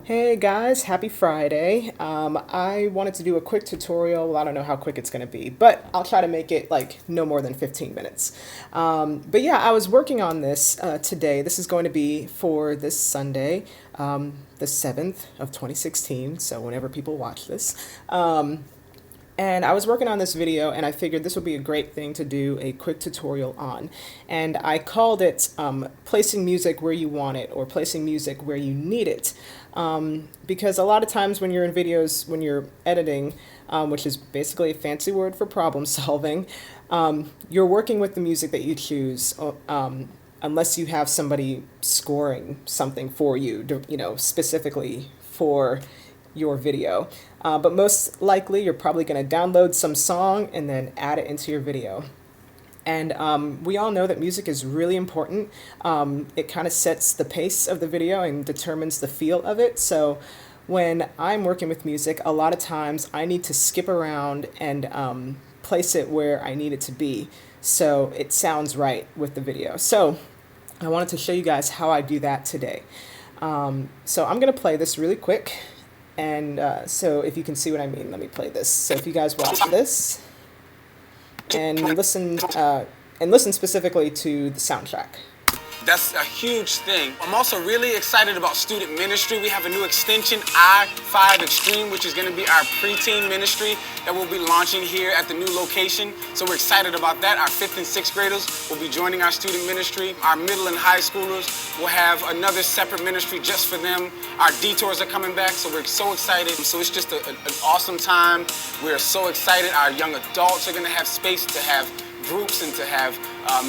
Hey guys, happy Friday. I wanted to do a quick tutorial. Well, I don't know how quick it's going to be, but I'll try to make it like no more than 15 minutes. But yeah, I was working on this today. This is going to be for this Sunday, the 7th of 2016. So whenever people watch this. And I was working on this video and I figured this would be a great thing to do a quick tutorial on. And I called it placing music where you want it, or placing music where you need it. Because a lot of times when you're in videos, when you're editing, which is basically a fancy word for problem solving, you're working with the music that you choose. Unless you have somebody scoring something for you, specifically for your video. But most likely you're probably going to download some song and then add it into your video. And we all know that music is really important. It kind of sets the pace of the video and determines the feel of it. So when I'm working with music, a lot of times I need to skip around and place it where I need it to be so it sounds right with the video. So I wanted to show you guys how I do that today. So I'm going to play this really quick. And so if you can see what I mean, let me play this. So if you guys watch this and listen specifically to the soundtrack. That's a huge thing. I'm also really excited about student ministry. We have a new extension, I-5 Extreme, which is going to be our preteen ministry that we'll be launching here at the new location. So we're excited about that. Our 5th and 6th graders will be joining our student ministry. Our middle and high schoolers will have another separate ministry just for them. Our detours are coming back, so we're so excited. So it's just an awesome time. We're so excited. Our young adults are going to have space to have groups and to have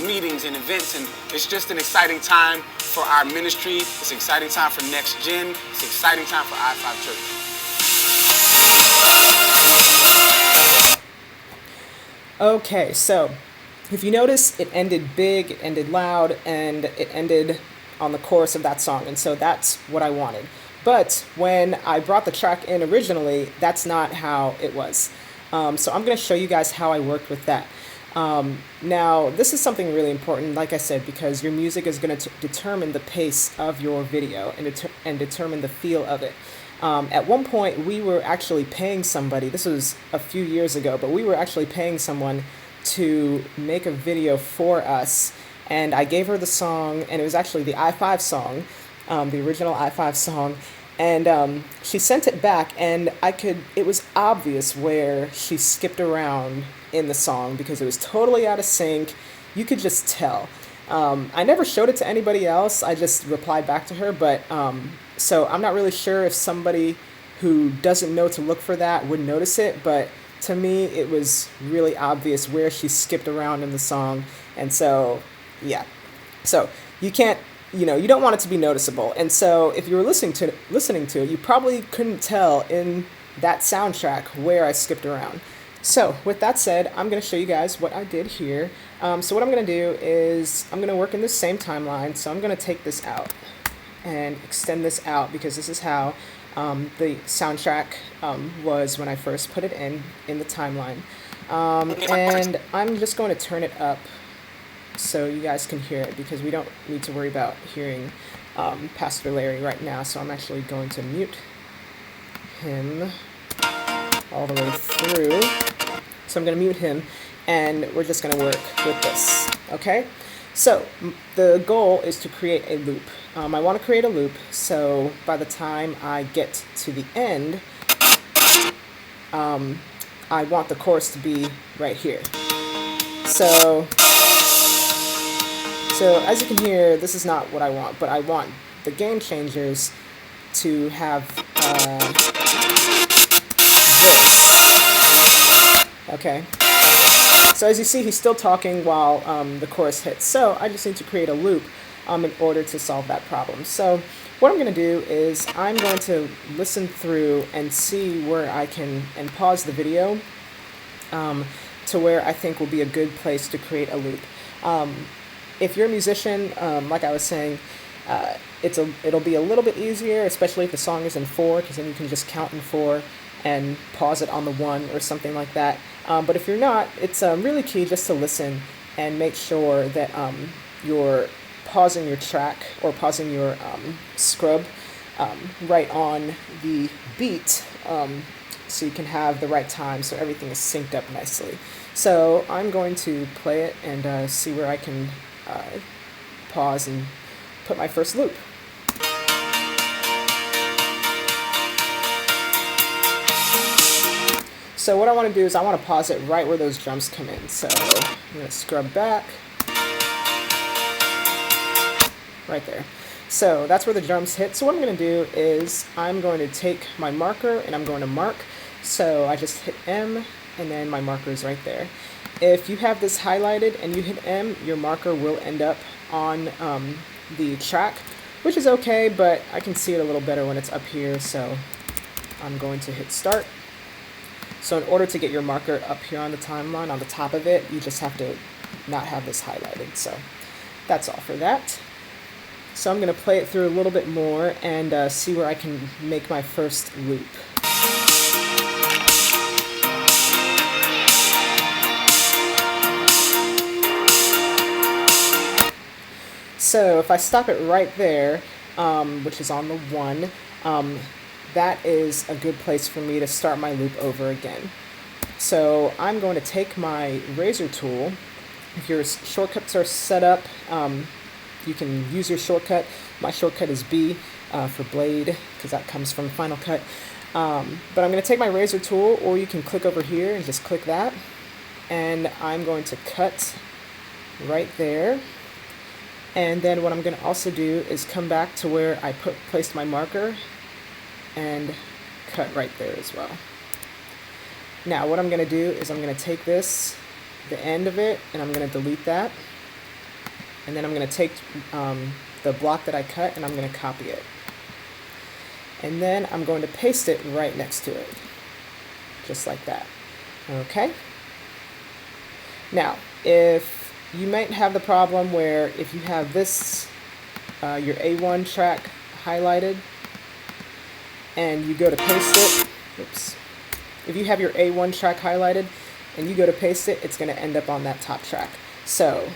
meetings and events, and it's just an exciting time for our ministry. It's an exciting time for Next Gen. It's an exciting time for I-5 Church. Okay, so if you notice, it ended big, it ended loud, and it ended on the chorus of that song, and so that's what I wanted. But when I brought the track in originally, that's not how it was. So I'm going to show you guys how I worked with that. Now, this is something really important, like I said, because your music is going to determine the pace of your video and determine the feel of it. At one point, we were actually paying somebody, this was a few years ago, but we were actually paying someone to make a video for us. And I gave her the song, and it was actually the I-5 song, the original I-5 song. And she sent it back, and it was obvious where she skipped around in the song because it was totally out of sync. You could just tell. I never showed it to anybody else. I just replied back to her, but so I'm not really sure if somebody who doesn't know to look for that would notice it, but to me, it was really obvious where she skipped around in the song. And so, yeah. So you can't, you don't want it to be noticeable. And so if you were listening to it, you probably couldn't tell in that soundtrack where I skipped around. So with that said, I'm going to show you guys what I did here. So what I'm going to do is I'm going to work in the same timeline. So I'm going to take this out and extend this out because this is how the soundtrack was when I first put it in the timeline. And I'm just going to turn it up so you guys can hear it because we don't need to worry about hearing Pastor Larry right now. So I'm actually going to mute him all the way through. So I'm going to mute him and we're just going to work with this. Okay? So the goal is to create a loop. I want to create a loop so by the time I get to the end, I want the chorus to be right here. So as you can hear, this is not what I want, but I want the game changers to have this. Okay. So as you see, he's still talking while the chorus hits. So I just need to create a loop in order to solve that problem. So what I'm going to do is I'm going to listen through and see where I can, and pause the video to where I think will be a good place to create a loop. If you're a musician, like I was saying, it'll be a little bit easier, especially if the song is in 4, because then you can just count in 4 and pause it on the 1 or something like that. But if you're not, it's really key just to listen and make sure that you're pausing your track or pausing your scrub right on the beat, so you can have the right time so everything is synced up nicely. So I'm going to play it and see where I can pause and put my first loop. So what I want to do is I want to pause it right where those drums come in. So I'm going to scrub back. Right there. So that's where the drums hit. So what I'm going to do is I'm going to take my marker and I'm going to mark. So I just hit M and then my marker is right there. If you have this highlighted and you hit M, your marker will end up on the track, which is okay, but I can see it a little better when it's up here. So I'm going to hit start. So in order to get your marker up here on the timeline, on the top of it, you just have to not have this highlighted. So that's all for that. So I'm going to play it through a little bit more and see where I can make my first loop. So if I stop it right there, which is on the 1, that is a good place for me to start my loop over again. So I'm going to take my razor tool. If your shortcuts are set up, you can use your shortcut. My shortcut is B for blade, because that comes from Final Cut. But I'm going to take my razor tool, or you can click over here and just click that. And I'm going to cut right there. And then what I'm going to also do is come back to where I placed my marker and cut right there as well. Now what I'm going to do is I'm going to take this, the end of it, and I'm going to delete that. And then I'm going to take the block that I cut and I'm going to copy it. And then I'm going to paste it right next to it. Just like that. Okay? Now, if you might have the problem where if you have this, your A1 track highlighted, and you go to paste it, oops. If you have your A1 track highlighted and you go to paste it, it's going to end up on that top track. So,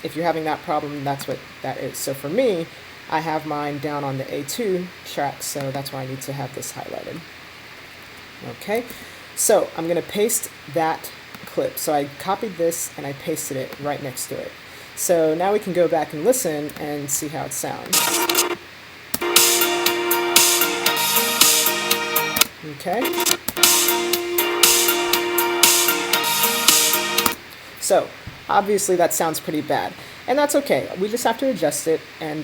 if you're having that problem, that's what that is. So for me, I have mine down on the A2 track, so that's why I need to have this highlighted. Okay, so I'm going to paste that clip. So I copied this and I pasted it right next to it. So now we can go back and listen and see how it sounds. Okay. So obviously that sounds pretty bad, and that's okay. We just have to adjust it, and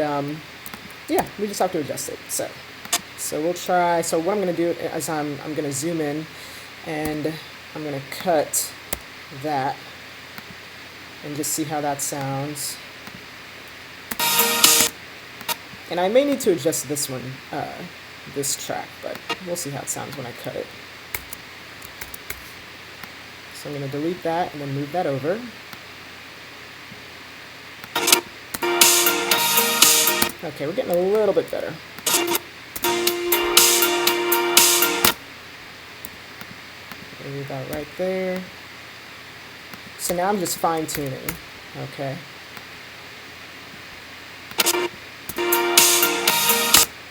yeah, we just have to adjust it. So we'll try. So what I'm going to do is I'm going to zoom in, and I'm going to cut that, and just see how that sounds. And I may need to adjust this one, this track, but we'll see how it sounds when I cut it. So I'm going to delete that and then move that over. Okay, we're getting a little bit better. Leave that right there. So now I'm just fine tuning. Okay.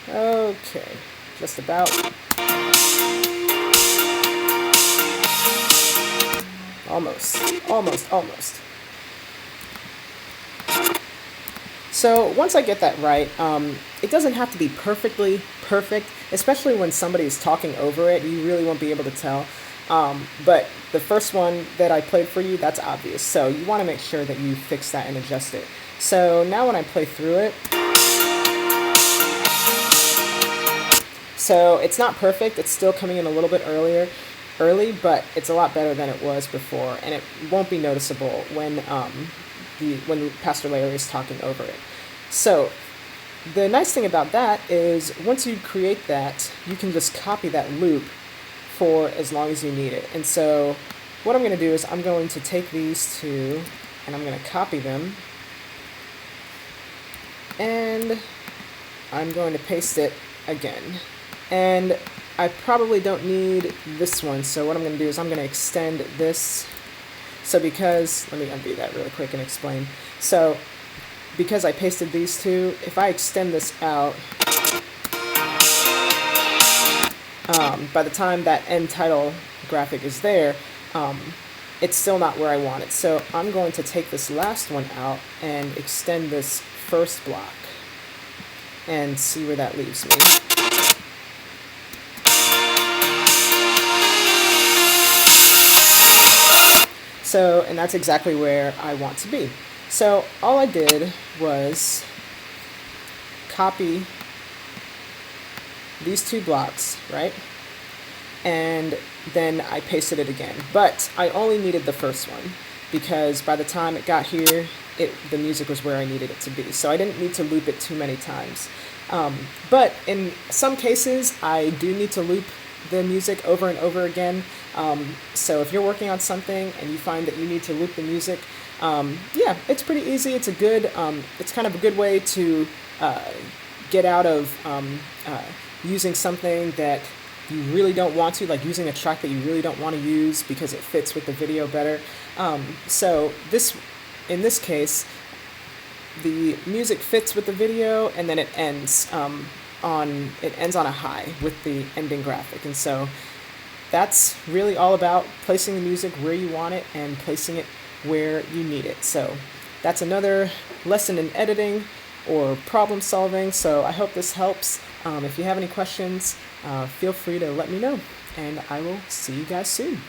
Okay, just about. Almost. So once I get that right, it doesn't have to be perfectly perfect, especially when somebody is talking over it. You really won't be able to tell. But the first one that I played for you, that's obvious. So you want to make sure that you fix that and adjust it. So now when I play through it, so it's not perfect. It's still coming in a little bit early, but it's a lot better than it was before, and it won't be noticeable when Pastor Larry is talking over it. So the nice thing about that is once you create that, you can just copy that loop for as long as you need it. And so what I'm going to do is I'm going to take these two and I'm going to copy them, and I'm going to paste it again. And I probably don't need this one, so what I'm going to do is I'm going to extend this. So let me undo that really quick and explain. So because I pasted these two, if I extend this out, by the time that end title graphic is there, it's still not where I want it. So I'm going to take this last one out and extend this first block and see where that leaves me. So, and that's exactly where I want to be. So all I did was copy these two blocks, right? And then I pasted it again. But I only needed the first one because by the time it got here, the music was where I needed it to be. So I didn't need to loop it too many times. But in some cases, I do need to loop the music over and over again. So if you're working on something and you find that you need to loop the music, yeah, it's pretty easy. It's it's kind of a good way to get out of using something that you really don't want to, like using a track that you really don't want to use because it fits with the video better. So in this case, the music fits with the video, and then it ends on a high with the ending graphic. And so that's really all about placing the music where you want it and placing it where you need it. So that's another lesson in editing or problem solving. So I hope this helps. If you have any questions, feel free to let me know, and I will see you guys soon.